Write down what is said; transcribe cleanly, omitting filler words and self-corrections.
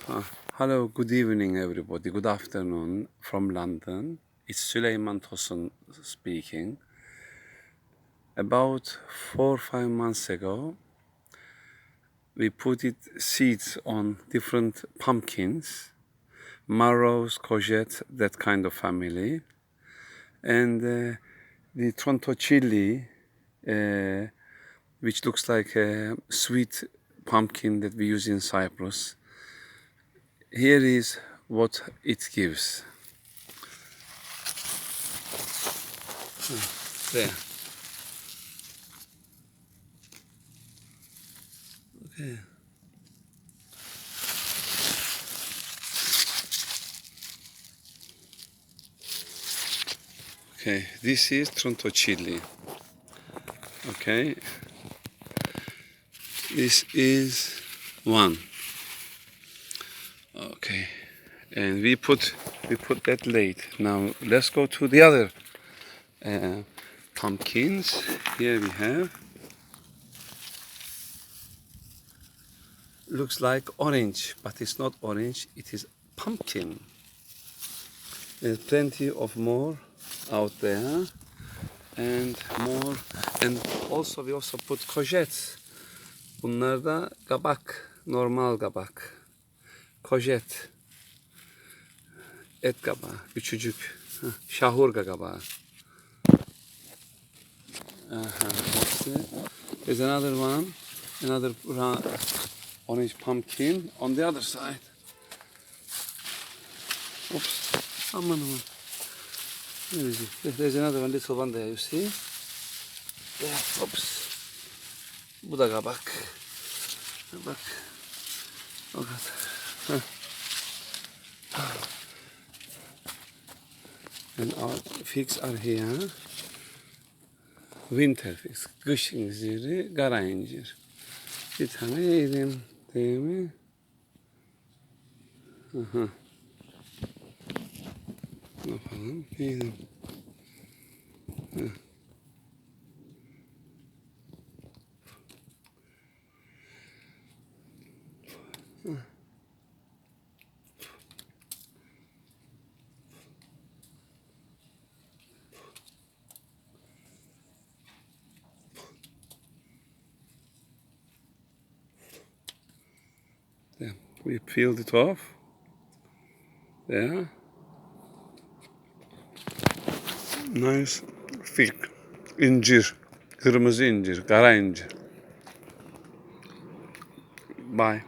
Hello, good evening, everybody. Good afternoon from London. It's Süleyman Tosun speaking. About 4 or 5 months ago, we put seeds on different pumpkins, marrows, courgette, that kind of family, and the Tronto chili, which looks like a sweet pumpkin that we use in Cyprus. Here is what it gives. There. Okay. Okay, this is Tronto chili. Okay, this is one. Okay, and we put that late. Now let's go to the other pumpkins. Here we have. Looks like orange, but it's not orange. It is pumpkin. There's plenty of more out there, and more. And also we also put courgettes. Bunlar da kabak, normal kabak. Courgette. Et kabağı, küçücük. Şahurga kabağı. There's another one, another orange pumpkin on the other side. Oops, aman. Where is it? There's another one, little one there, you see? Yeah, oops. Bu da kabak. Bak. O kadar. And our figs are here. Winter figs, kış inciri, kara incir. Bir tane yedim, değil mi? Aha. Ne yapalım? Yedim. Yeah, we peeled it off. There. Nice fig. İncir. Kırmızı incir, kara incir. Bye.